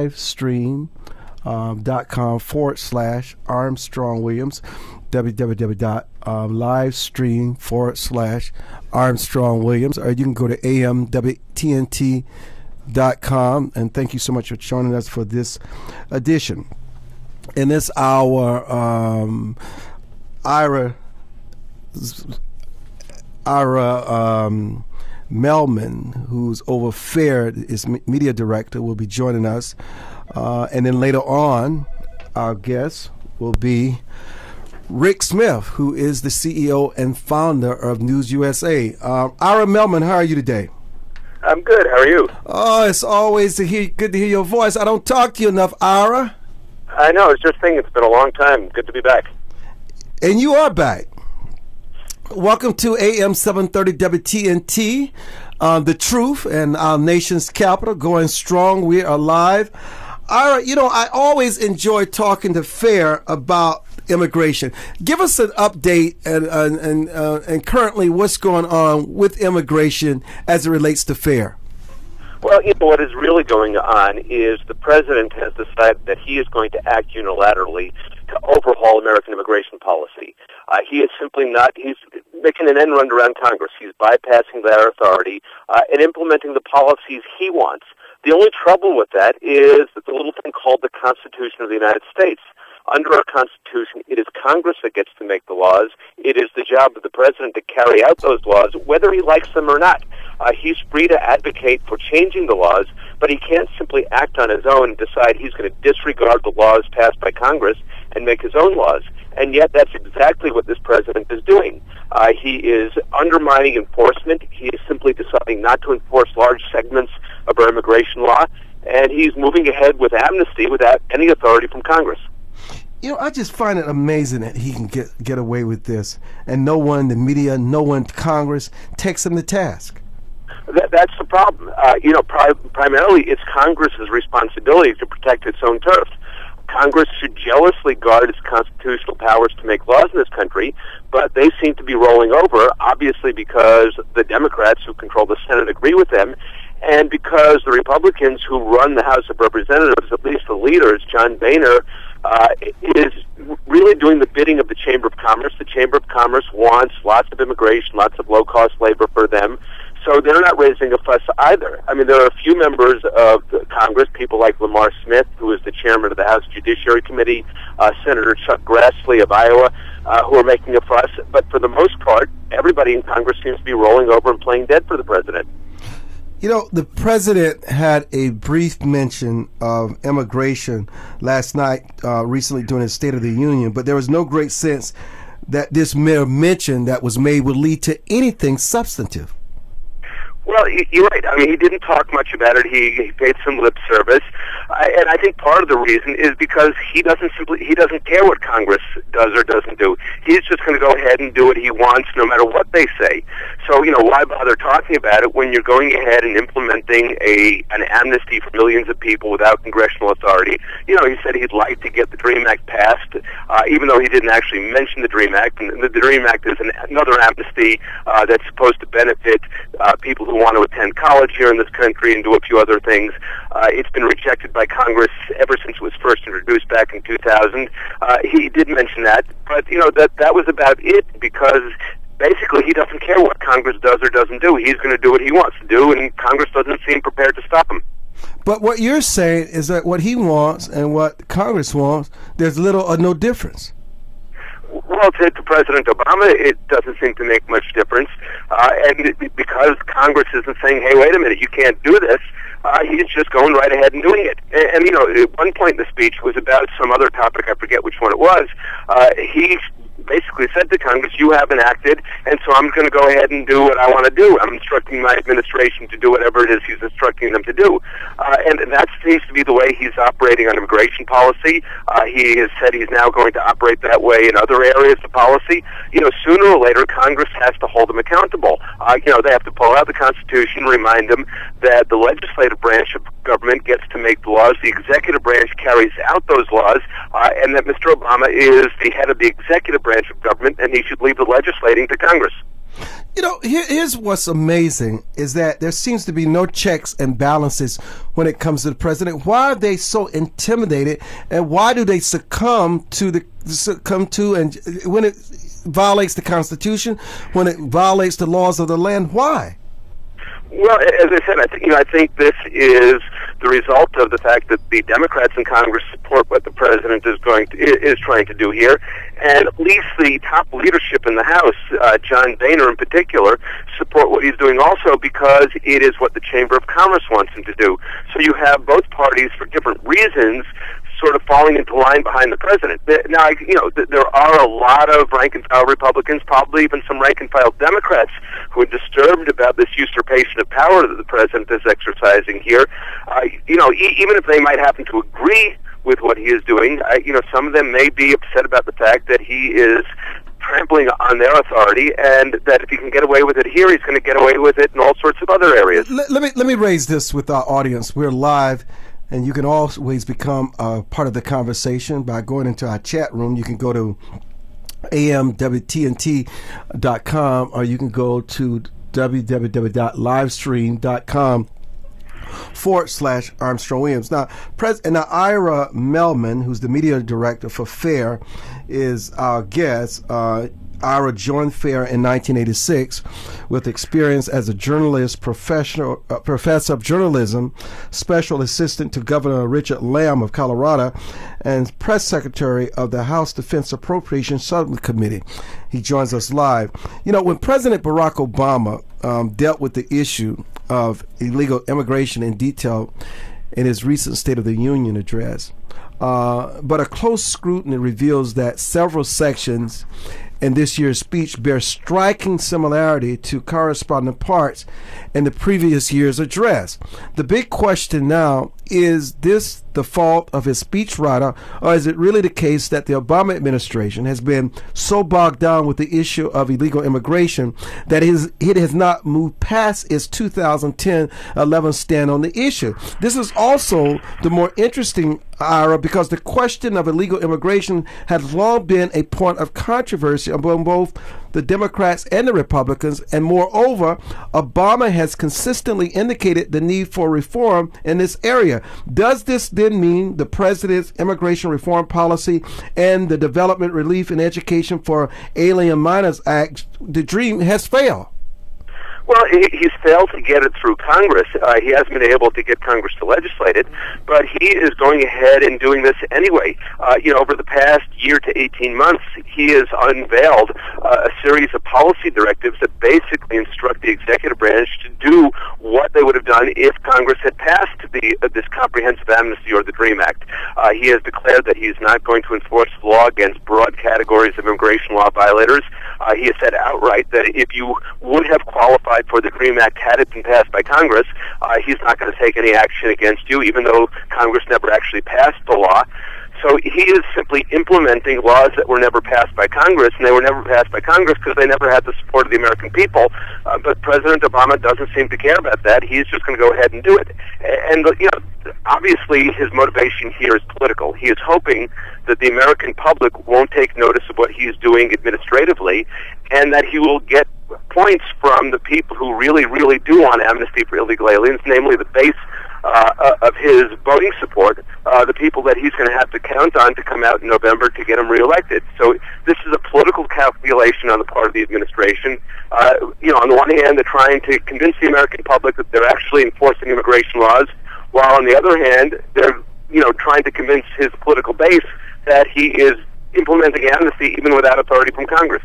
livestream.com/Armstrong Williams, www.livestream/Armstrong Williams, or you can go to amwtnt.com. And thank you so much for joining us for this edition. In this hour, Ira Melhman, who's over FAIR, is media director, will be joining us. And then later on, our guest will be Rick Smith, who is the CEO and founder of News USA. Ira Melhman, how are you today? I'm good. How are you? Oh, it's always good to hear your voice. I don't talk to you enough, Ira. I know. I was just thinking it's been a long time. Good to be back. And you are back. Welcome to AM 730 WTNT, The Truth, and our nation's capital, going strong. We are live. Ira, I always enjoy talking to FAIR about immigration. Give us an update and currently what's going on with immigration as it relates to FAIR. Well, what is really going on is the president has decided that he is going to act unilaterally to overhaul American immigration policy. He is simply not, he's making an end run around Congress. He's bypassing their authority and implementing the policies he wants. The only trouble with that is that the little thing called the Constitution of the United States. Under our Constitution, it is Congress that gets to make the laws. It is the job of the president to carry out those laws, whether he likes them or not. He's free to advocate for changing the laws, but he can't simply act on his own and decide he's going to disregard the laws passed by Congress and make his own laws. And yet that's exactly what this president is doing. He is undermining enforcement. He is simply deciding not to enforce large segments of our immigration law, and he's moving ahead with amnesty without any authority from Congress. I just find it amazing that he can get away with this, and no one, the media, no one, Congress, takes him to task. That's the problem. Primarily it's Congress's responsibility to protect its own turf. Congress should jealously guard its constitutional powers to make laws in this country, but they seem to be rolling over, obviously because the Democrats who control the Senate agree with them, and because the Republicans who run the House of Representatives, at least the leaders, John Boehner, is really doing the bidding of the Chamber of Commerce. The Chamber of Commerce wants lots of immigration, lots of low-cost labor for them, so they're not raising a fuss either. I mean, there are a few members of Congress, people like Lamar Smith, who is the chairman of the House Judiciary Committee, Senator Chuck Grassley of Iowa, who are making a fuss, but for the most part, everybody in Congress seems to be rolling over and playing dead for the president. The president had a brief mention of immigration last night, recently during his State of the Union, but there was no great sense that this mere mention that was made would lead to anything substantive. Well, you're right. I mean, he didn't talk much about it. He paid some lip service, and I think part of the reason is because he doesn't care what Congress does or doesn't do. He's just going to go ahead and do what he wants, no matter what they say. So, why bother talking about it when you're going ahead and implementing an amnesty for millions of people without congressional authority? He said he'd like to get the DREAM Act passed, even though he didn't actually mention the DREAM Act. And the DREAM Act is another amnesty that's supposed to benefit people who want to attend college here in this country and do a few other things. It's been rejected by Congress ever since it was first introduced back in 2000. He did mention that, but that was about it, because basically he doesn't care what Congress does or doesn't do. He's going to do what he wants to do, and Congress doesn't seem prepared to stop him. But what you're saying is that what he wants and what Congress wants, there's little or no difference. Well, to President Obama, it doesn't seem to make much difference. And because Congress isn't saying, hey, wait a minute, you can't do this, he's just going right ahead and doing it. And at one point in the speech was about some other topic, I forget which one it was. He basically said to Congress, you haven't acted, and so I'm going to go ahead and do what I want to do. I'm instructing my administration to do whatever it is he's instructing them to do. And that seems to be the way he's operating on immigration policy. He has said he's now going to operate that way in other areas of policy. Sooner or later, Congress has to hold him accountable. They have to pull out the Constitution, remind them that the legislative branch of government gets to make the laws, the executive branch carries out those laws, and that Mr. Obama is the head of the executive branch of government, and he should leave the legislating to Congress. Here's what's amazing is that there seems to be no checks and balances when it comes to the president. Why are they so intimidated, and why do they succumb to and when it violates the Constitution, when it violates the laws of the land? Why? Well, as I said, I think this is the result of the fact that the Democrats in Congress support what the president is trying to do here, and at least the top leadership in the House, John Boehner in particular, support what he's doing also because it is what the Chamber of Commerce wants him to do. So you have both parties, for different reasons, sort of falling into line behind the president. Now, there are a lot of rank-and-file Republicans, probably even some rank-and-file Democrats, who are disturbed about this usurpation of power that the president is exercising here. Even if they might happen to agree with what he is doing, some of them may be upset about the fact that he is trampling on their authority, and that if he can get away with it here, he's going to get away with it in all sorts of other areas. Let me raise this with our audience. We're live, and you can always become a part of the conversation by going into our chat room. You can go to amwtnt.com, or you can go to www.livestream.com/Armstrong Williams. Now, Ira Melhman, who's the media director for FAIR, is our guest. Ira joined FAIR in 1986 with experience as a journalist, professor of journalism, special assistant to Governor Richard Lamb of Colorado, and press secretary of the House Defense Appropriations Subcommittee. He joins us live. When President Barack Obama dealt with the issue of illegal immigration in detail in his recent State of the Union address, but a close scrutiny reveals that several sections in this year's speech bear striking similarity to corresponding parts in the previous year's address. The big question now, is this the fault of his speechwriter, or is it really the case that the Obama administration has been so bogged down with the issue of illegal immigration that it has not moved past its 2010-11 stand on the issue? This is also the more interesting, Ira, because the question of illegal immigration has long been a point of controversy among both the Democrats and the Republicans, and moreover, Obama has consistently indicated the need for reform in this area. Does this then mean the president's immigration reform policy and the Development Relief and Education for Alien Minors Act, the dream, has failed? Well, he's failed to get it through Congress. He hasn't been able to get Congress to legislate it, but he is going ahead and doing this anyway. Over the past year to 18 months, he has unveiled a series of policy directives that basically instruct the executive branch to do what they would have done if Congress had passed this comprehensive amnesty or the DREAM Act. He has declared that he is not going to enforce the law against broad categories of immigration law violators. He has said outright that if you would have qualified for the DREAM Act had it been passed by Congress, he's not going to take any action against you, even though Congress never actually passed the law. So he is simply implementing laws that were never passed by Congress, and they were never passed by Congress because they never had the support of the American people. But President Obama doesn't seem to care about that. He's just going to go ahead and do it. And, obviously his motivation here is political. He is hoping that the American public won't take notice of what he's doing administratively, and that he will get points from the people who really, really do want amnesty for illegal aliens, namely the base of his voting support, the people that he's going to have to count on to come out in November to get him reelected. So this is a political calculation on the part of the administration. On the one hand, they're trying to convince the American public that they're actually enforcing immigration laws, while on the other hand, they're trying to convince his political base that he is implementing amnesty even without authority from Congress.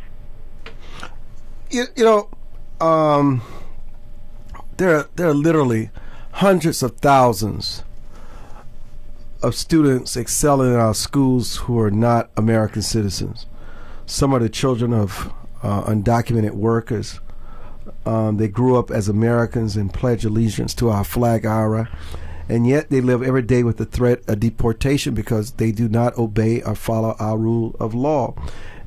There are literally hundreds of thousands of students excelling in our schools who are not American citizens. Some are the children of undocumented workers. They grew up as Americans and pledge allegiance to our flag, Ira, and yet they live every day with the threat of deportation because they do not obey or follow our rule of law.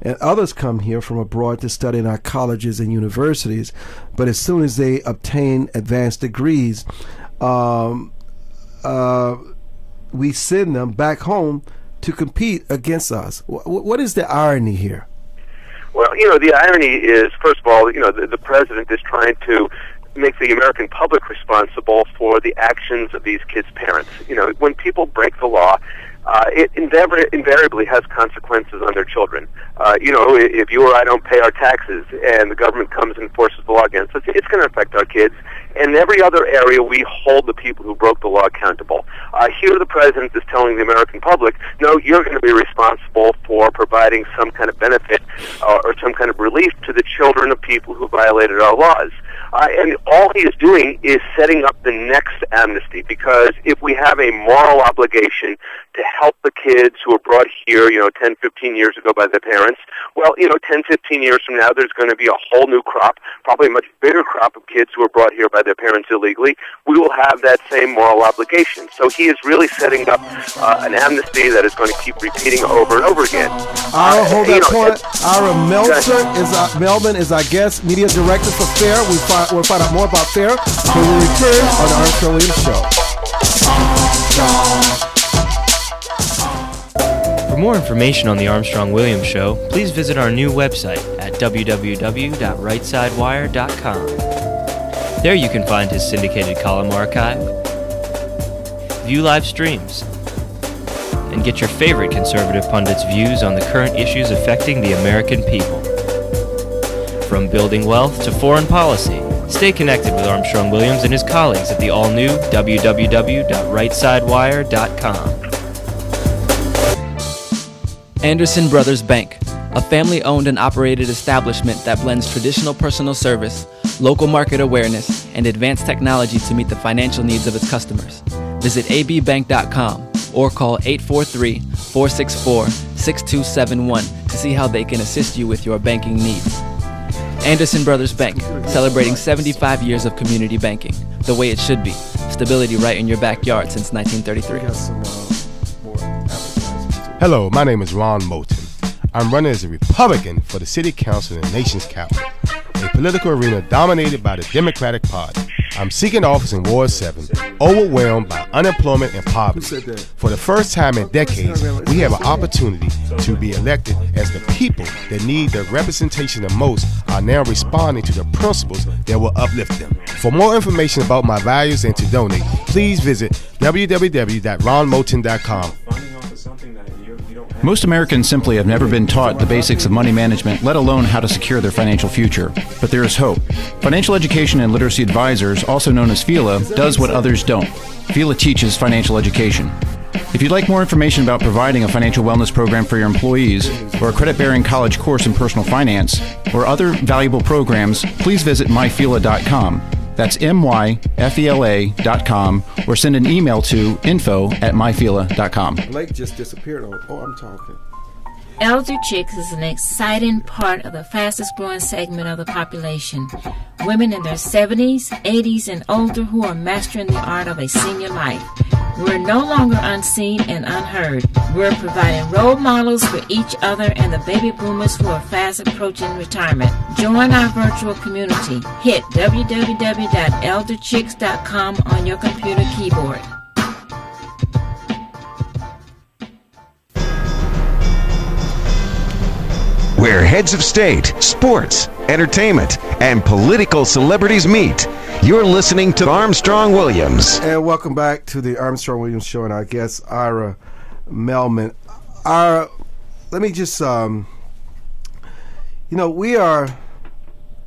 And others come here from abroad to study in our colleges and universities, but as soon as they obtain advanced degrees, we send them back home to compete against us. What is the irony here? Well, the irony is, first of all, the president is trying to make the American public responsible for the actions of these kids' parents. When people break the law, it invariably has consequences on their children. If you or I don't pay our taxes and the government comes and enforces the law against us, it's going to affect our kids. And in every other area, we hold the people who broke the law accountable. Here, the president is telling the American public, no, you're going to be responsible for providing some kind of benefit or some kind of relief to the children of people who violated our laws. And all he is doing is setting up the next amnesty, because if we have a moral obligation to help the kids who were brought here, 10, 15 years ago by their parents, well, 10, 15 years from now, there's going to be a whole new crop, probably a much bigger crop of kids who were brought here by their parents illegally. We will have that same moral obligation. So he is really setting up an amnesty that is going to keep repeating over and over again. Ira, hold that point. Ira Melhman is our guest, media director for FAIR. We'll find out more about FAIR when we return on the Armstrong Williams Show. For more information on the Armstrong Williams Show, please visit our new website at www.rightsidewire.com. There you can find his syndicated column archive, view live streams, and get your favorite conservative pundits' views on the current issues affecting the American people. From building wealth to foreign policy, stay connected with Armstrong Williams and his colleagues at the all-new www.rightsidewire.com. Anderson Brothers Bank, a family-owned and operated establishment that blends traditional personal service, local market awareness, and advanced technology to meet the financial needs of its customers. Visit abbank.com or call 843-464-6271 to see how they can assist you with your banking needs. Anderson Brothers Bank, celebrating 75 years of community banking, the way it should be. Stability right in your backyard since 1933. Hello, my name is Ron Moulton. I'm running as a Republican for the City Council in the nation's capital, a political arena dominated by the Democratic Party. I'm seeking office in Ward 7, overwhelmed by unemployment and poverty. For the first time in decades, we have an opportunity to be elected as the people that need the representation the most are now responding to the principles that will uplift them. For more information about my values and to donate, please visit www.ronmoulton.com. Most Americans simply have never been taught the basics of money management, let alone how to secure their financial future. But there is hope. Financial Education and Literacy Advisors, also known as FELA, does what others don't. FELA teaches financial education. If you'd like more information about providing a financial wellness program for your employees, or a credit-bearing college course in personal finance, or other valuable programs, please visit myfela.com. That's myfela.com, or send an email to info@myfela.com. Blake just disappeared. I'm talking. Elder Chicks is an exciting part of the fastest growing segment of the population. Women in their 70s, 80s, and older who are mastering the art of a senior life. We're no longer unseen and unheard. We're providing role models for each other and the baby boomers who are fast approaching retirement. Join our virtual community. Hit www.elderchicks.com on your computer keyboard. Where heads of state, sports, entertainment, and political celebrities meet. You're listening to Armstrong Williams. And welcome back to the Armstrong Williams Show and our guest, Ira Melhman. Ira, let me just, we are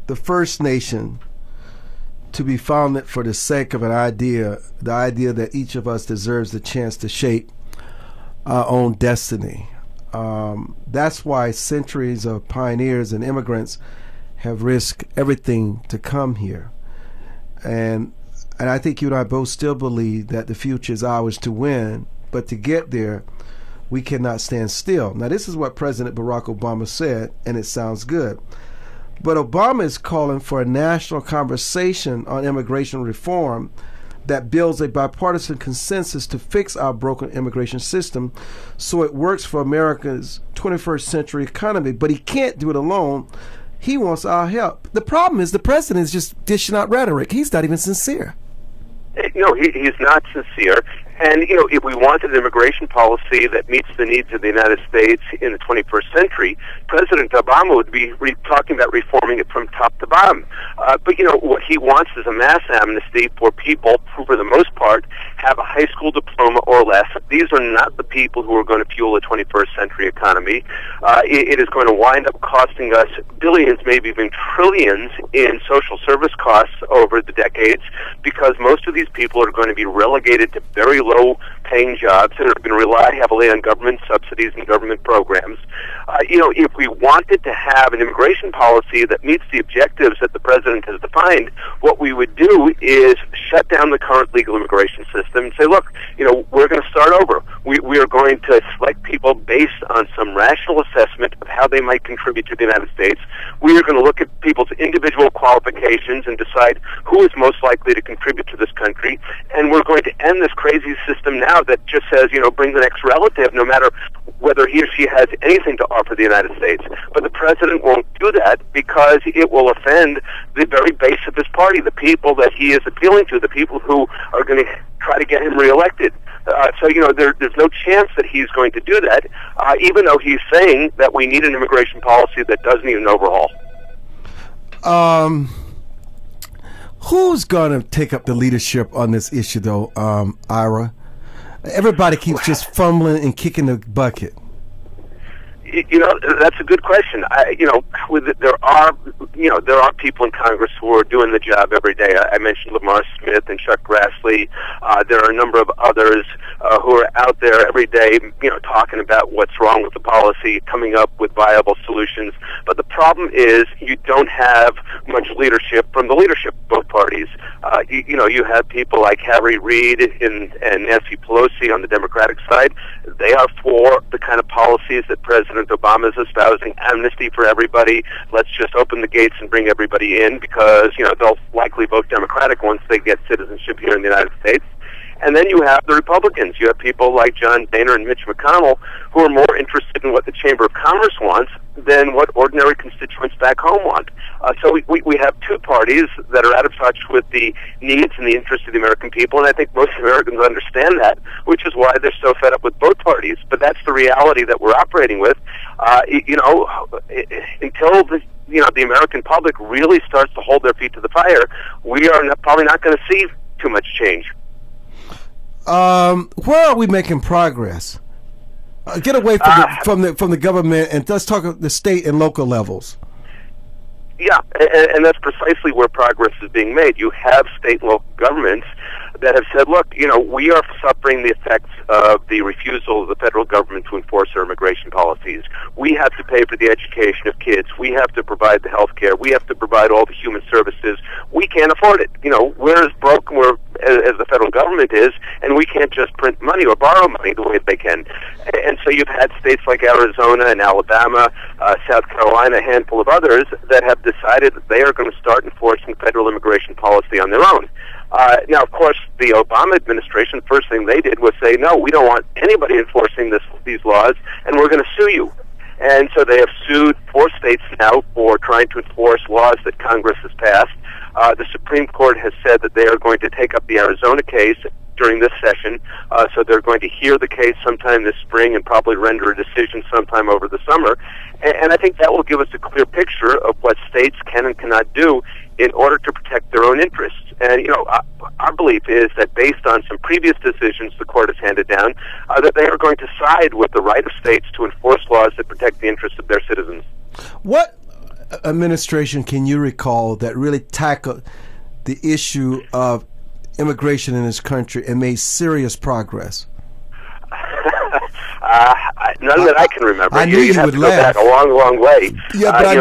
the first nation to be founded for the sake of an idea, the idea that each of us deserves the chance to shape our own destiny. That's why centuries of pioneers and immigrants have risked everything to come here. And I think you and I both still believe that the future is ours to win, but to get there, we cannot stand still. Now, this is what President Barack Obama said, and it sounds good. But Obama is calling for a national conversation on immigration reform that builds a bipartisan consensus to fix our broken immigration system so it works for America's 21st century economy. But he can't do it alone. He wants our help. The problem is the president is just dishing out rhetoric. He's not even sincere. No, he's not sincere. And, if we wanted an immigration policy that meets the needs of the United States in the 21st century, President Obama would be talking about reforming it from top to bottom. But, what he wants is a mass amnesty for people who, for the most part, have a high school diploma or less. These are not the people who are going to fuel the 21st century economy. It is going to wind up costing us billions, maybe even trillions in social service costs over the decades, because most of these people are going to be relegated to very low-paying jobs and are going to rely heavily on government subsidies and government programs. If we wanted to have an immigration policy that meets the objectives that the president has defined, what we would do is shut down the current legal immigration system and say, look, we're going to start over. We are going to select people based on some rational assessment of how they might contribute to the United States. We are going to look at people's individual qualifications and decide who is most likely to contribute to this country. And we're going to end this crazy system now that just says, bring the next relative, no matter whether he or she has anything to offer the United States. But the president won't do that because it will offend the very base of his party, the people that he is appealing to, the people who are going to try to get him reelected. So there's no chance that he's going to do that, even though he's saying that we need an immigration policy that does need an overhaul. Who's going to take up the leadership on this issue, though, Ira? Everybody keeps just fumbling and kicking the bucket. That's a good question. There are people in Congress who are doing the job every day. I mentioned Lamar Smith and Chuck Grassley. There are a number of others who are out there every day, talking about what's wrong with the policy, coming up with viable solutions. But the problem is you don't have much leadership from the leadership of both parties. You have people like Harry Reid and Nancy Pelosi on the Democratic side. They are for the kind of policies that President Obama is espousing, amnesty for everybody. Let's just open the gates and bring everybody in because, they'll likely vote Democratic once they get citizenship here in the United States. And then you have the Republicans. You have people like John Boehner and Mitch McConnell who are more interested in what the Chamber of Commerce wants than what ordinary constituents back home want. So we have two parties that are out of touch with the needs and the interests of the American people, and I think most Americans understand that, which is why they're so fed up with both parties. But that's the reality that we're operating with. Until the American public really starts to hold their feet to the fire, we are probably not going to see too much change. Where are we making progress? Get away from the government and let's talk about the state and local levels. Yeah, and that's precisely where progress is being made. You have state and local governments that have said, look, we are suffering the effects of the refusal of the federal government to enforce our immigration policies. We have to pay for the education of kids. We have to provide the health care. We have to provide all the human services. We can't afford it. We're as broke as the federal government is, and we can't just print money or borrow money the way they can. And so you've had states like Arizona and Alabama, South Carolina, a handful of others that have decided that they are going to start enforcing federal immigration policy on their own. Now, of course, the Obama administration, the first thing they did was say, no, we don't want anybody enforcing these laws, and we're going to sue you. And so they have sued 4 states now for trying to enforce laws that Congress has passed. The Supreme Court has said that they are going to take up the Arizona case during this session, so they're going to hear the case sometime this spring and probably render a decision sometime over the summer. And I think that will give us a clear picture of what states can and cannot do in order to protect their own interests. And, our belief is that based on some previous decisions the court has handed down, that they are going to side with the right of states to enforce laws that protect the interests of their citizens. What administration can you recall that really tackled the issue of immigration in this country and made serious progress? None that I can remember. I knew you would laugh. Go back a long, long way. Yeah, but I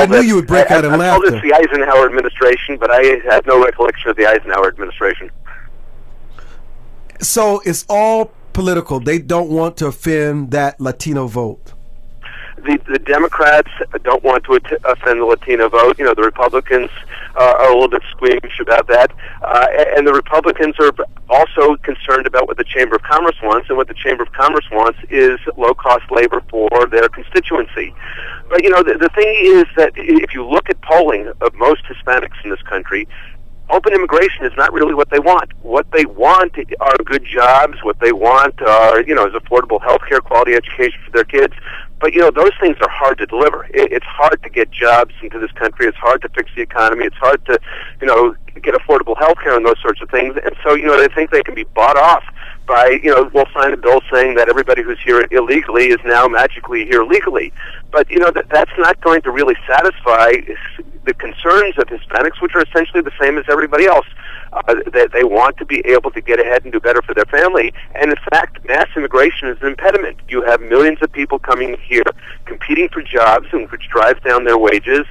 knew you would break out in laughter. I told it's the Eisenhower administration, but I had no recollection of the Eisenhower administration. So it's all political. They don't want to offend that Latino vote. The Democrats don't want to offend the Latino vote. The Republicans are a little bit squeamish about that. And the Republicans are also concerned about what the Chamber of Commerce wants, and what the Chamber of Commerce wants is low-cost labor for their constituency. But, the thing is that if you look at polling of most Hispanics in this country, open immigration is not really what they want. What they want are good jobs. What they want are, is affordable health care, quality education for their kids. But, those things are hard to deliver. It's hard to get jobs into this country. It's hard to fix the economy. It's hard to, get affordable health care and those sorts of things. And so, they think they can be bought off by, we'll sign a bill saying that everybody who's here illegally is now magically here legally. But, that's not going to really satisfy the concerns of Hispanics, which are essentially the same as everybody else. They want to be able to get ahead and do better for their family. And in fact, mass immigration is an impediment. You have millions of people coming here competing for jobs, which drives down their wages.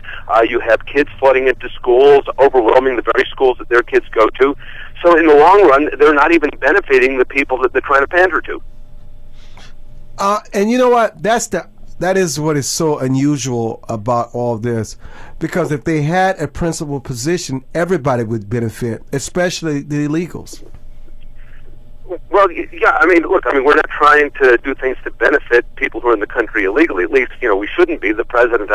You have kids flooding into schools, overwhelming the very schools that their kids go to. So in the long run, they're not even benefiting the people that they're trying to pander to. And you know what? That is what is so unusual about all this, because if they had a principal position, everybody would benefit, especially the illegals. Well, yeah, we're not trying to do things to benefit people who are in the country illegally. At least, we shouldn't be. The president,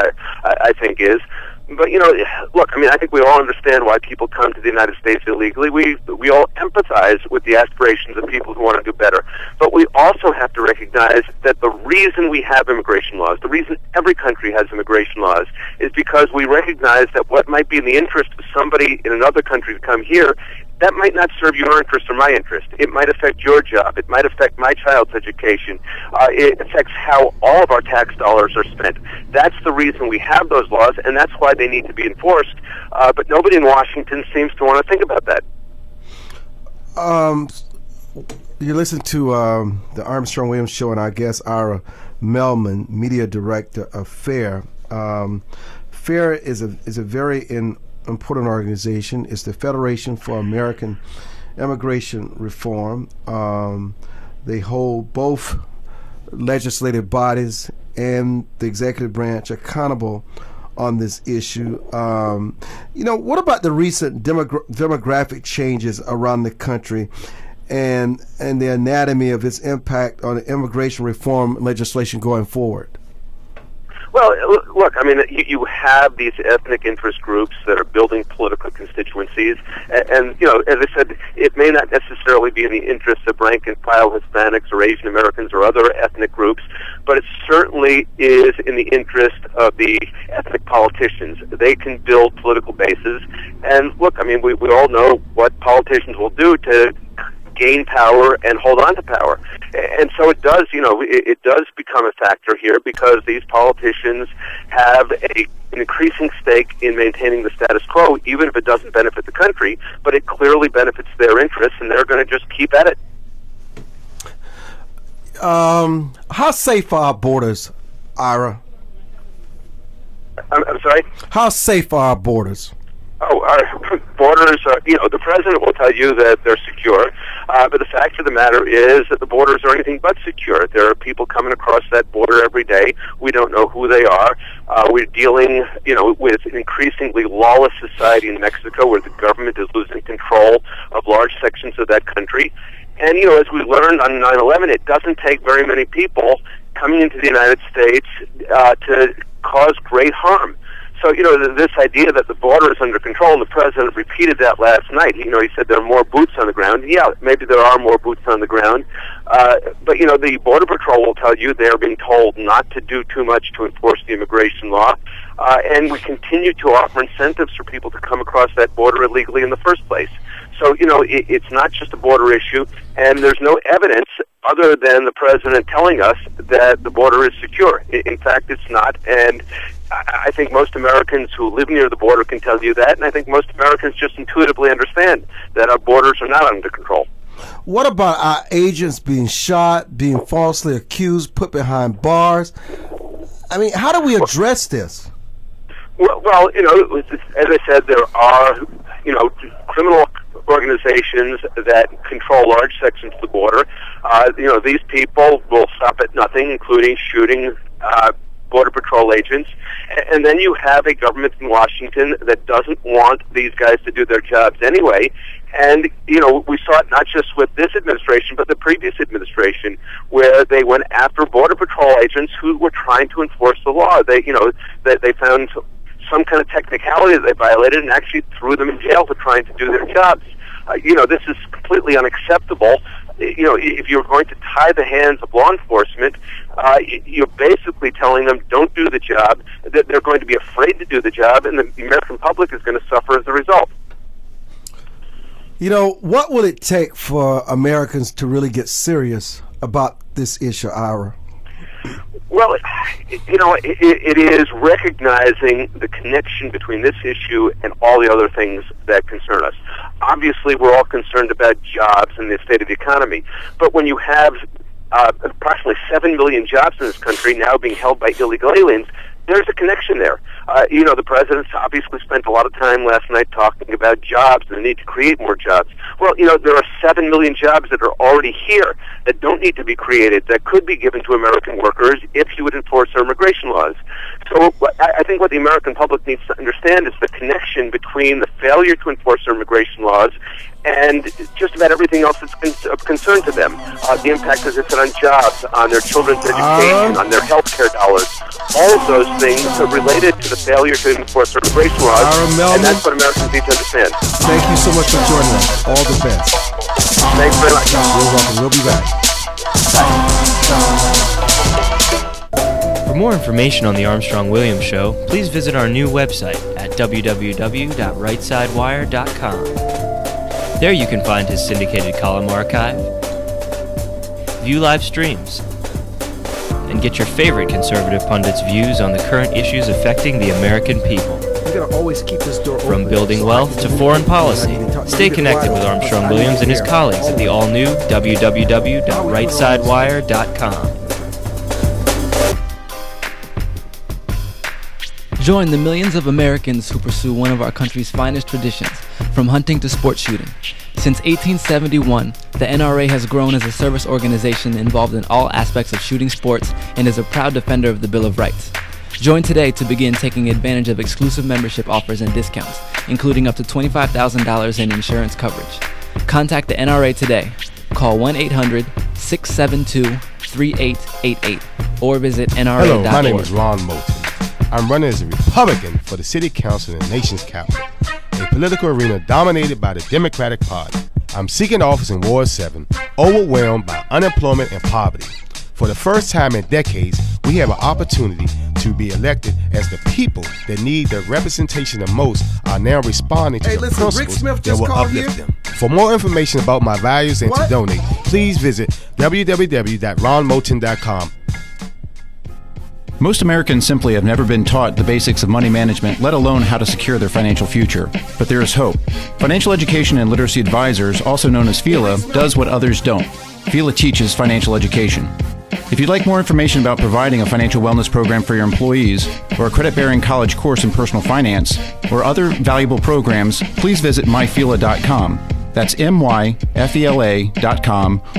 I think, is. But, I think we all understand why people come to the United States illegally. We all empathize with the aspirations of people who want to do better. But we also have to recognize that the reason we have immigration laws, the reason every country has immigration laws, is because we recognize that what might be in the interest of somebody in another country to come here, that might not serve your interest or my interest. It might affect your job. It might affect my child's education. It affects how all of our tax dollars are spent. That's the reason we have those laws, and that's why they need to be enforced. But nobody in Washington seems to want to think about that. You listen to the Armstrong Williams Show, and our guest, Ira Melhman, Media Director of FAIR. FAIR is a very important organization. It's the Federation for American Immigration Reform. They hold both legislative bodies and the executive branch accountable on this issue. What about the recent demographic changes around the country and the anatomy of its impact on the immigration reform legislation going forward? Well, look, you have these ethnic interest groups that are building political constituencies, and as I said, it may not necessarily be in the interest of rank-and-file Hispanics or Asian Americans or other ethnic groups, but it certainly is in the interest of the ethnic politicians. They can build political bases, and look, we all know what politicians will do to gain power and hold on to power. And so it does, it does become a factor here because these politicians have an increasing stake in maintaining the status quo, even if it doesn't benefit the country, but it clearly benefits their interests, and they're going to just keep at it. How safe are our borders, Ira? I'm sorry? How safe are our borders? Oh, our borders are, the president will tell you that they're secure, but the fact of the matter is that the borders are anything but secure. There are people coming across that border every day. We don't know who they are. We're dealing, with an increasingly lawless society in Mexico where the government is losing control of large sections of that country. And, as we learned on 9/11, it doesn't take very many people coming into the United States to cause great harm. So, this idea that the border is under control, and the president repeated that last night. He said there are more boots on the ground. Yeah, maybe there are more boots on the ground. But, the Border Patrol will tell you they're being told not to do too much to enforce the immigration law. And we continue to offer incentives for people to come across that border illegally in the first place. So, it's not just a border issue, and there's no evidence other than the president telling us that the border is secure. In fact, it's not, and I think most Americans who live near the border can tell you that, and I think most Americans just intuitively understand that our borders are not under control. What about our agents being shot, being falsely accused, put behind bars? How do we address this? Well, as I said, there are, criminal organizations that control large sections of the border. These people will stop at nothing, including shooting Border Patrol agents. And then you have a government in Washington that doesn't want these guys to do their jobs anyway. And, we saw it not just with this administration, but the previous administration, where they went after Border Patrol agents who were trying to enforce the law. They found some kind of technicality that they violated and actually threw them in jail for trying to do their jobs. This is completely unacceptable. If you're going to tie the hands of law enforcement, you're basically telling them don't do the job, that they're going to be afraid to do the job, and the American public is going to suffer as a result. What will it take for Americans to really get serious about this issue, Ira? Well, it is recognizing the connection between this issue and all the other things that concern us. Obviously, we're all concerned about jobs and the state of the economy, but when you have approximately 7 million jobs in this country now being held by illegal aliens, there's a connection there. The president's obviously spent a lot of time last night talking about jobs and the need to create more jobs. Well, there are 7 million jobs that are already here that don't need to be created, that could be given to American workers if you would enforce our immigration laws. So I think what the American public needs to understand is the connection between the failure to enforce our immigration laws and just about everything else that's of concern to them. The impact, as I said, on jobs, on their children's education, on their health care dollars. All of those things are related to the failure to enforce our immigration laws, Ira Melhman, and that's what Americans need to understand. Thank you so much for joining us. All the best. Thanks very much. You're welcome. We'll be back. For more information on the Armstrong Williams Show, please visit our new website at www.rightsidewire.com. There you can find his syndicated column archive, view live streams, and get your favorite conservative pundits' views on the current issues affecting the American people. You gotta always keep this door open. From building wealth to foreign policy, stay connected with Armstrong Williams and his colleagues at the all-new www.rightsidewire.com. Join the millions of Americans who pursue one of our country's finest traditions, from hunting to sport shooting. Since 1871, the NRA has grown as a service organization involved in all aspects of shooting sports and is a proud defender of the Bill of Rights. Join today to begin taking advantage of exclusive membership offers and discounts, including up to $25,000 in insurance coverage. Contact the NRA today. Call 1-800-672-3888 or visit NRA.org. Hello, my name is Ron Moulton. I'm running as a Republican for the City Council in the nation's capital, a political arena dominated by the Democratic Party. I'm seeking office in Ward 7, overwhelmed by unemployment and poverty. For the first time in decades, we have an opportunity to be elected as the people that need the representation the most are now responding to the principles Rick Smith that just will called uplift here? them. For more information about my values and to donate, please visit www.ronmoulton.com. Most Americans simply have never been taught the basics of money management, let alone how to secure their financial future. But there is hope. Financial Education and Literacy Advisors, also known as FELA, does what others don't. FELA teaches financial education. If you'd like more information about providing a financial wellness program for your employees, or a credit-bearing college course in personal finance, or other valuable programs, please visit myfela.com. That's myfela.com,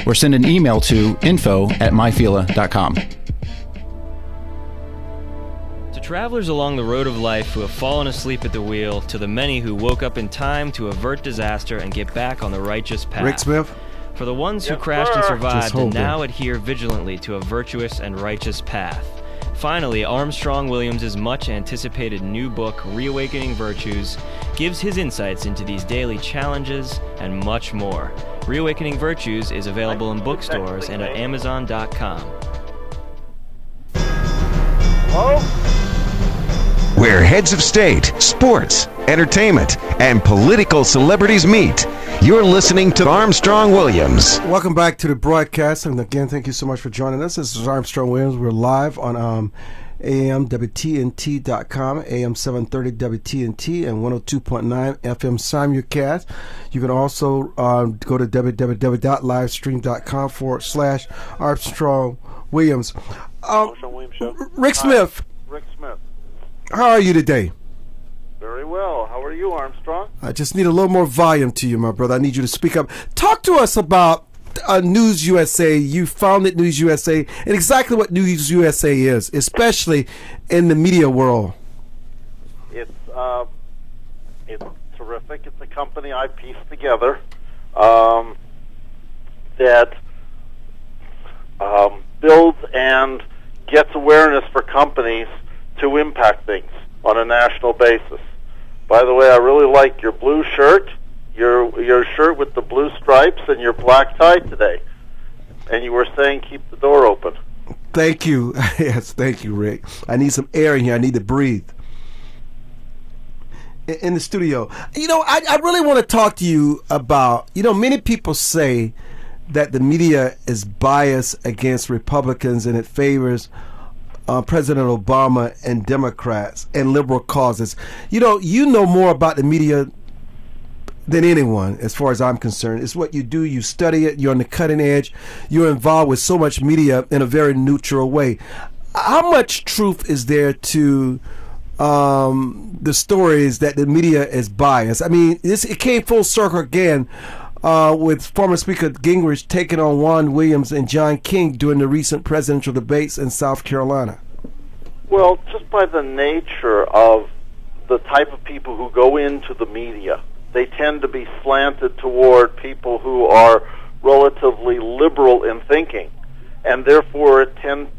or send an email to info@myfela.com. To travelers along the road of life who have fallen asleep at the wheel, to the many who woke up in time to avert disaster and get back on the righteous path. Rick Smith? For the ones who crashed and survived Just and hold now adhere vigilantly to a virtuous and righteous path. Finally, Armstrong Williams' much-anticipated new book, Reawakening Virtues, gives his insights into these daily challenges and much more. Reawakening Virtues is available in bookstores and at Amazon.com. Where heads of state, sports, entertainment, and political celebrities meet. You're listening to Armstrong Williams. Welcome back to the broadcast, and again, thank you so much for joining us. This is Armstrong Williams. We're live on AM-WTNT.com, AM 730 WTNT, and 102.9 FM simulcast. You can also go to www.livestream.com/Armstrong Williams. Armstrong Williams Show. Rick Smith. Rick Smith. How are you today? Very well. How are you, Armstrong? I just need a little more volume to you, my brother. I need you to speak up. Talk to us about News USA. You founded News USA, and exactly what News USA is, especially in the media world. It's terrific. It's a company I pieced together that builds and gets awareness for companies to impact things. on a national basis. By the way, I really like your blue shirt, your shirt with the blue stripes, and your black tie today. And you were saying keep the door open. Thank you. Yes, thank you, Rick. I need some air in here. I need to breathe. In the studio. I really want to talk to you about, many people say that the media is biased against Republicans and it favors President Obama and Democrats and liberal causes. You know more about the media than anyone, as far as I'm concerned. It's what you do. You study it. You're on the cutting edge. You're involved with so much media in a very neutral way. How much truth is there to the stories that the media is biased? I mean, it came full circle again with former Speaker Gingrich taking on Juan Williams and John King during the recent presidential debates in South Carolina. Well, just by the nature of the type of people who go into the media, they tend to be slanted toward people who are relatively liberal in thinking, and therefore it tends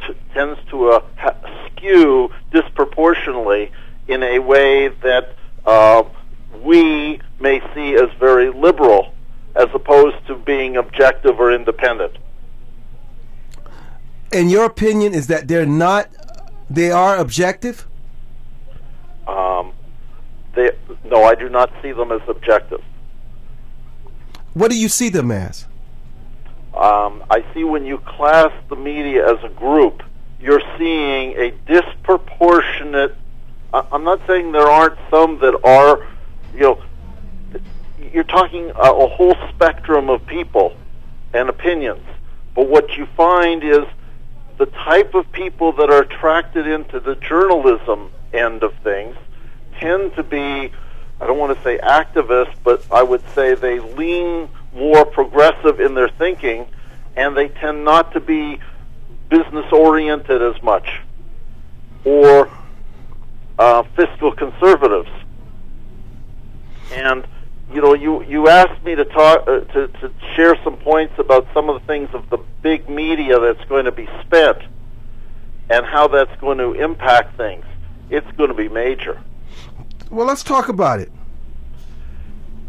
to skew disproportionately in a way that we may see as very liberal, as opposed to being objective or independent. In your opinion, is that they are objective? No, I do not see them as objective. What do you see them as? I see when you class the media as a group, you're seeing a disproportionate. I'm not saying there aren't some that are, you're talking a whole spectrum of people and opinions. But what you find is the type of people that are attracted into the journalism end of things tend to be, I don't want to say activists, but I would say they lean more progressive in their thinking, and they tend not to be business-oriented as much, or fiscal conservatives. And you asked me to talk to share some points about some of the things of the big media that's going to be spent and how that's going to impact things. It's going to be major. Well, let's talk about it.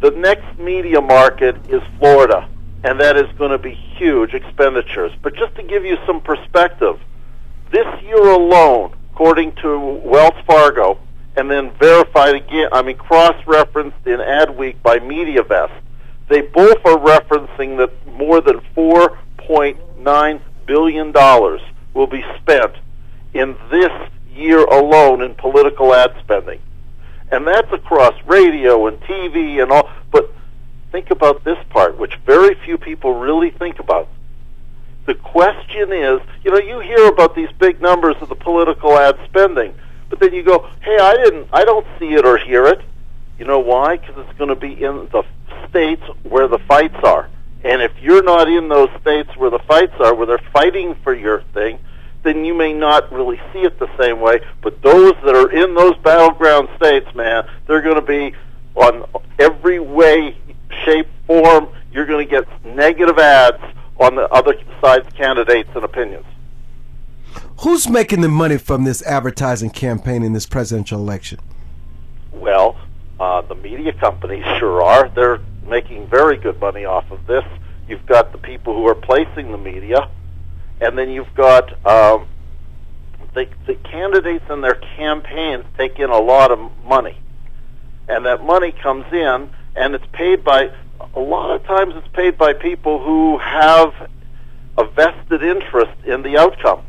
The next media market is Florida, and that is going to be huge expenditures. But just to give you some perspective, this year alone, according to Wells Fargo, and then verified again, cross-referenced in Adweek by MediaVest, they both are referencing that more than $4.9 billion will be spent in this year alone in political ad spending. And that's across radio and TV and all. But think about this part, which very few people really think about. The question is, you hear about these big numbers of the political ad spending, but then you go, hey, I don't see it or hear it. You know why? Because it's going to be in the states where the fights are. And if you're not in those states where the fights are, where they're fighting for your thing, then you may not really see it the same way. But those that are in those battleground states, man, they're going to be on every way, shape, form. You're going to get negative ads on the other side's candidates and opinions. Who's making the money from this advertising campaign in this presidential election? Well, the media companies sure are. They're making very good money off of this. You've got the people who are placing the media, and then you've got the candidates and their campaigns take in a lot of money. And that money comes in, and it's paid by, a lot of times it's paid by people who have a vested interest in the outcome.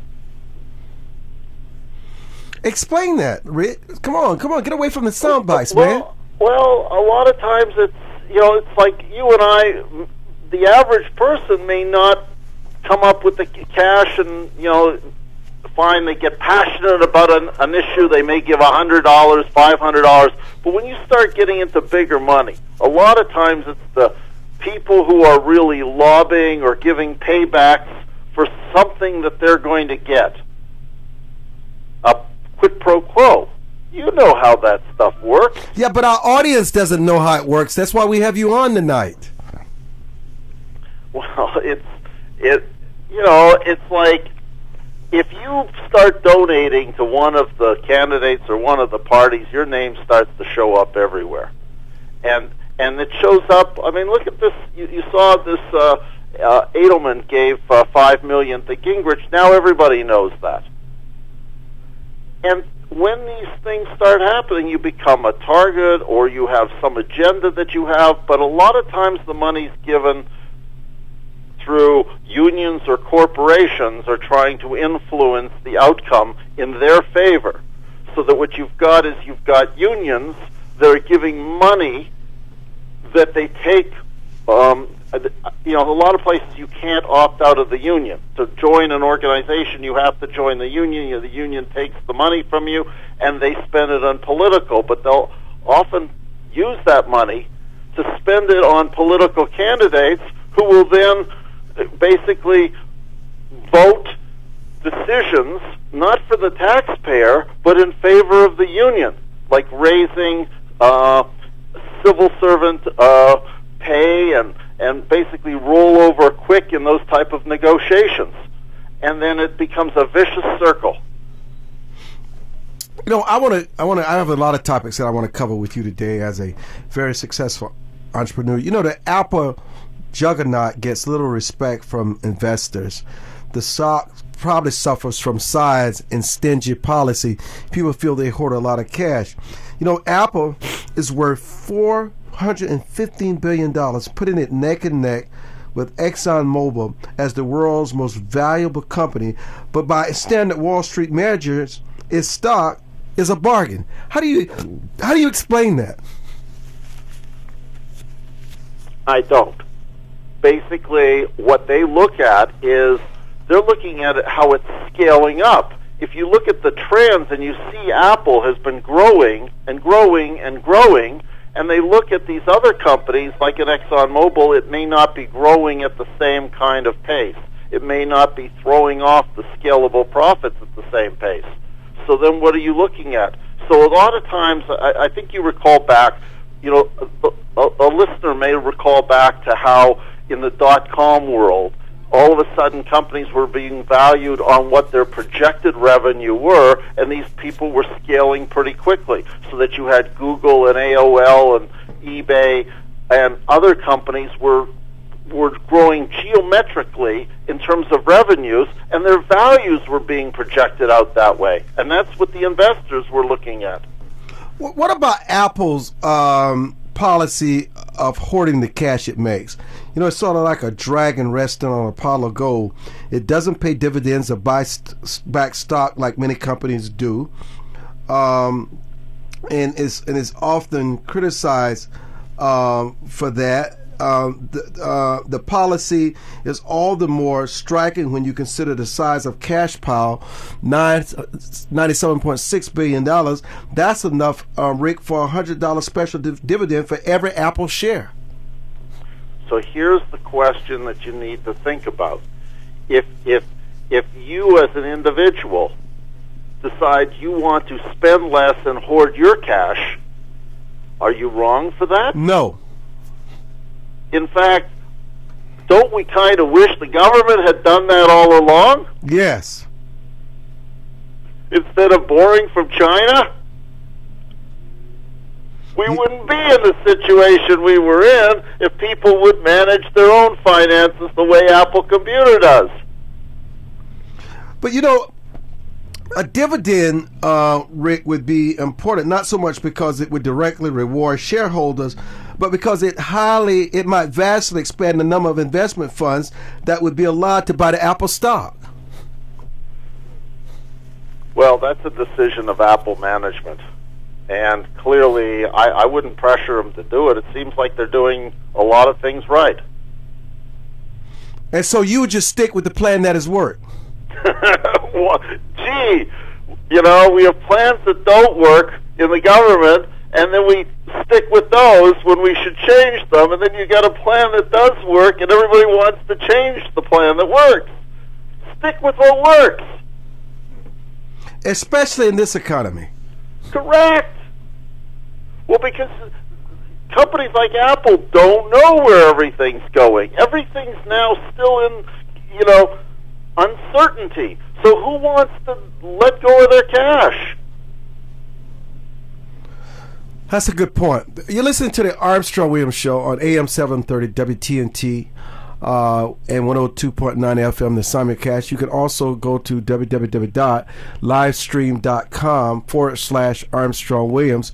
Explain that, Rick. Come on, get away from the sound bites, man. Well, a lot of times it's like you and I, the average person may not come up with the cash and, fine, they get passionate about an issue, they may give $100, $500, but when you start getting into bigger money, a lot of times it's the people who are really lobbying or giving paybacks for something that they're going to get. A quid pro quo. You know how that stuff works. Yeah, but our audience doesn't know how it works. That's why we have you on tonight. Well, it's like if you start donating to one of the candidates or one of the parties, your name starts to show up everywhere. And it shows up, I mean, look at this. You saw this, Edelman gave $5 million to Gingrich. Now everybody knows that. And when these things start happening, you become a target or you have some agenda that you have, but a lot of times the money's given through unions or corporations are trying to influence the outcome in their favor. So that what you've got is you've got unions that are giving money that they take, a lot of places you can't opt out of the union. To join an organization, you have to join the union. The union takes the money from you, and they spend it on political, but they'll often use that money to spend it on political candidates who will then basically vote decisions not for the taxpayer, but in favor of the union, like raising civil servant pay and basically roll over quick in those type of negotiations. And then it becomes a vicious circle. I have a lot of topics that I want to cover with you today as a very successful entrepreneur. The Apple juggernaut gets little respect from investors. The stock probably suffers from size and stingy policy. People feel they hoard a lot of cash. Apple is worth $415 billion, putting it neck and neck with ExxonMobil as the world's most valuable company. But by standard Wall Street measures, its stock is a bargain. How do you explain that? I don't. Basically, what they look at is they're looking at how it's scaling up. If you look at the trends and you see Apple has been growing and growing and growing, and they look at these other companies like an ExxonMobil, it may not be growing at the same kind of pace. It may not be throwing off the scalable profits at the same pace. So then what are you looking at? So a lot of times, I think you recall back, a listener may recall back to how in the dot-com world, all of a sudden companies were being valued on what their projected revenue were, and these people were scaling pretty quickly. So that you had Google and AOL and eBay and other companies were growing geometrically in terms of revenues, and their values were being projected out that way. And that's what the investors were looking at. What about Apple's policy of hoarding the cash it makes? It's sort of like a dragon resting on Apollo gold. It doesn't pay dividends or buy back stock like many companies do, and is often criticized for that. The policy is all the more striking when you consider the size of cash pile, $97.6 billion. That's enough, Rick, for a $100 special dividend for every Apple share. So here's the question that you need to think about. If you as an individual decide you want to spend less and hoard your cash, are you wrong for that? No. In fact, don't we kind of wish the government had done that all along? Yes. Instead of borrowing from China? We wouldn't be in the situation we were in if people would manage their own finances the way Apple Computer does. But a dividend, Rick, would be important, not so much because it would directly reward shareholders, but because it might vastly expand the number of investment funds that would be allowed to buy the Apple stock. Well, that's a decision of Apple management. And clearly, I wouldn't pressure them to do it. It seems like they're doing a lot of things right. And so you would just stick with the plan that has worked? Well, gee, we have plans that don't work in the government, and then we stick with those when we should change them, and then you got a plan that does work, and everybody wants to change the plan that works. Stick with what works. Especially in this economy. Correct. Well, because companies like Apple don't know where everything's going. Everything's now still in, uncertainty. So who wants to let go of their cash? That's a good point. You're listening to the Armstrong Williams Show on AM 730 WTNT and 102.9 FM, the simulcast. You can also go to www.livestream.com/Armstrong Williams.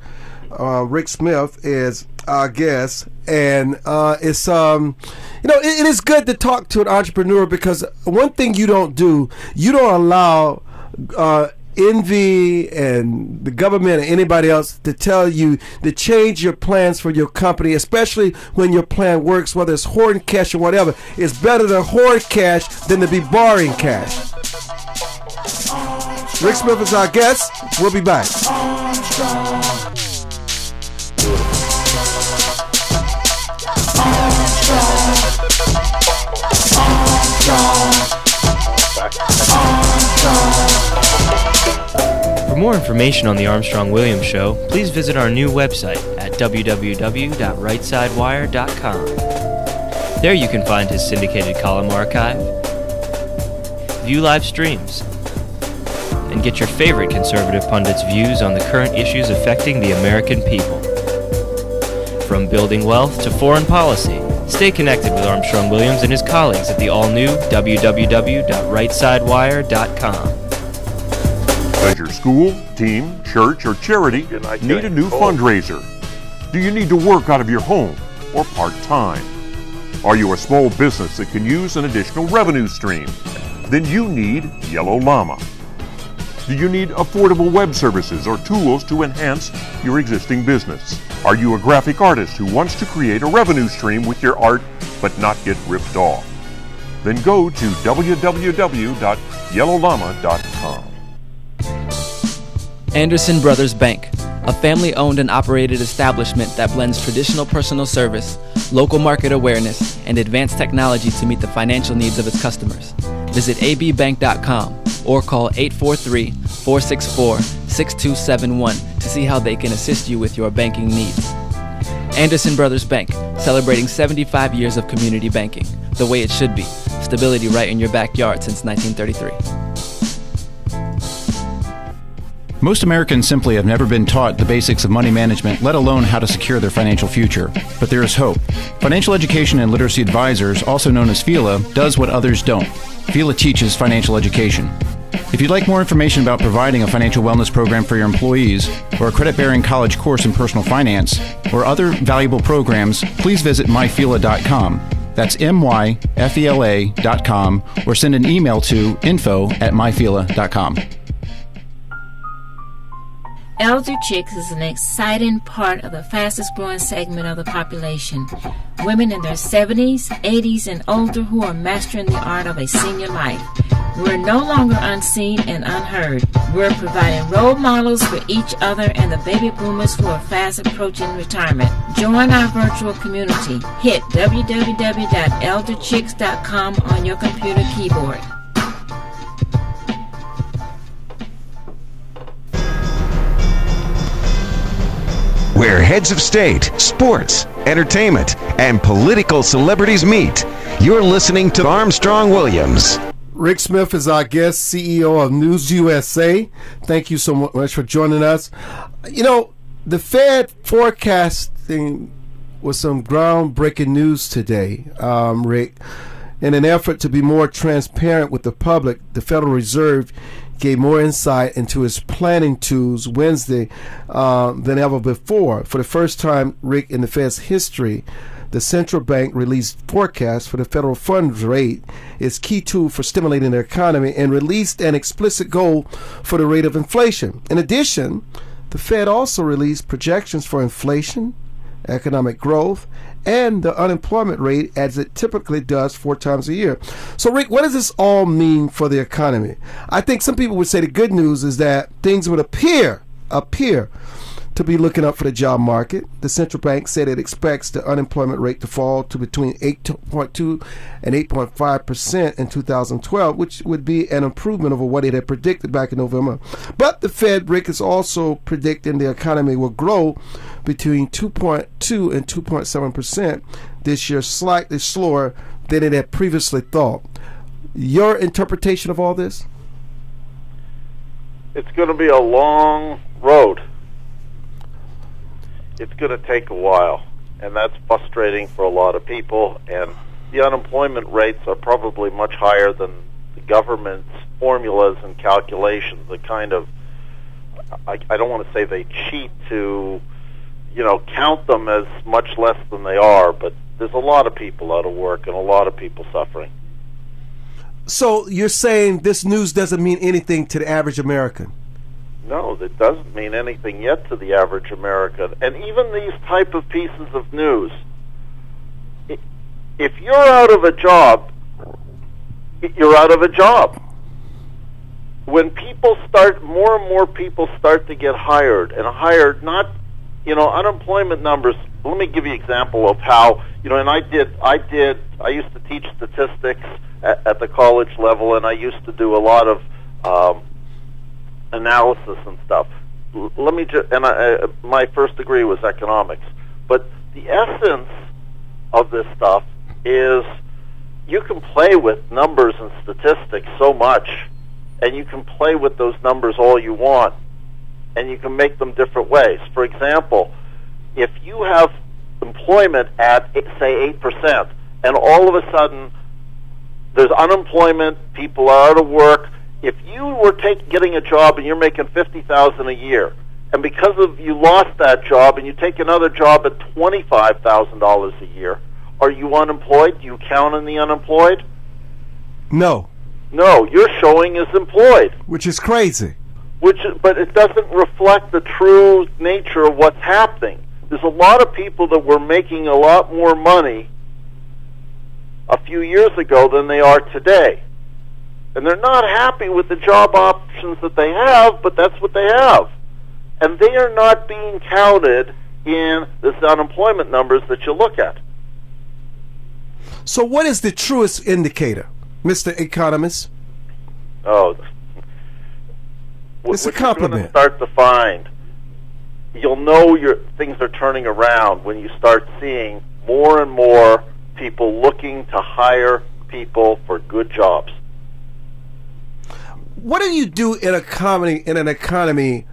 Rick Smith is our guest, and it's it is good to talk to an entrepreneur, because one thing you don't do, you don't allow envy and the government or anybody else to tell you to change your plans for your company, especially when your plan works, whether it's hoarding cash or whatever. It's better to hoard cash than to be borrowing cash. Rick Smith is our guest. We'll be back. For more information on the Armstrong Williams Show, please visit our new website at www.rightsidewire.com. There you can find his syndicated column archive, view live streams, and get your favorite conservative pundits' views on the current issues affecting the American people. From building wealth to foreign policy, stay connected with Armstrong Williams and his colleagues at the all-new www.rightsidewire.com. Does your school, team, church, or charity need a new fundraiser? Do you need to work out of your home or part-time? Are you a small business that can use an additional revenue stream? Then you need Yellow Llama. Do you need affordable web services or tools to enhance your existing business? Are you a graphic artist who wants to create a revenue stream with your art but not get ripped off? Then go to www.yellowllama.com. Anderson Brothers Bank, a family-owned and operated establishment that blends traditional personal service, local market awareness, and advanced technology to meet the financial needs of its customers. Visit abbank.com or call 843-464-6271 to see how they can assist you with your banking needs. Anderson Brothers Bank, celebrating 75 years of community banking, the way it should be. Stability right in your backyard since 1933. Most Americans simply have never been taught the basics of money management, let alone how to secure their financial future. But there is hope. Financial Education and Literacy Advisors, also known as FELA, does what others don't. FELA teaches financial education. If you'd like more information about providing a financial wellness program for your employees, or a credit-bearing college course in personal finance, or other valuable programs, please visit myfela.com. That's myfela.com, or send an email to info@myfela.com. Elder chicks is an exciting part of the fastest growing segment of the population. Women in their 70s, 80s, and older who are mastering the art of a senior life. We're no longer unseen and unheard. We're providing role models for each other and the baby boomers who are fast approaching retirement. Join our virtual community. Hit www.elderchicks.com on your computer keyboard. Where heads of state, sports, entertainment, and political celebrities meet. You're listening to Armstrong Williams. Rick Smith is our guest, CEO of News USA. Thank you so much for joining us. You know, the Fed forecasting was some groundbreaking news today, Rick. In an effort to be more transparent with the public, the Federal Reserve gave more insight into its planning tools Wednesday than ever before. For the first time, Rick, in the Fed's history, the central bank released forecasts for the federal funds rate, its key tool for stimulating the economy, and released an explicit goal for the rate of inflation. In addition, the Fed also released projections for inflation, economic growth, and the unemployment rate, as it typically does 4 times a year. So, Rick, what does this all mean for the economy? I think some people would say the good news is that things would appear to be looking up for the job market. The central bank said it expects the unemployment rate to fall to between 8.2 and 8.5% in 2012, which would be an improvement over what it had predicted back in November. But the Fed, Rick, is also predicting the economy will grow between 2.2 and 2.7% this year, slightly slower than it had previously thought. Your interpretation of all this? It's going to be a long road. It's going to take a while, and that's frustrating for a lot of people, and the unemployment rates are probably much higher than the government's formulas and calculations. The kind of, I don't want to say they cheat to, count them as much less than they are, but there's a lot of people out of work and a lot of people suffering. So you're saying this news doesn't mean anything to the average American? No, it doesn't mean anything yet to the average American. And even these type of pieces of news, if you're out of a job, you're out of a job. When more and more people start to get hired, and hired not, unemployment numbers. Let me give you an example of how, and I used to teach statistics at the college level, and I used to do a lot of analysis and stuff. Let me my first degree was economics, but the essence of this stuff is you can play with numbers and statistics so much, and you can play with those numbers all you want, and you can make them different ways. For example, if you have employment at, say, 8%, and all of a sudden there's unemployment, people are out of work. If you were getting a job and you're making $50,000 a year, and because of you lost that job and you take another job at $25,000 a year, are you unemployed? Do you count in the unemployed? No. No, you're showing as employed. Which is crazy. But it doesn't reflect the true nature of what's happening. There's a lot of people that were making a lot more money a few years ago than they are today. And they're not happy with the job options that they have, but that's what they have. And they are not being counted in this unemployment numbers that you look at. So what is the truest indicator, Mr. Economist? Oh, it's a compliment. You're going to start to find, you'll know things are turning around when you start seeing more and more people looking to hire people for good jobs. What do you do in an economy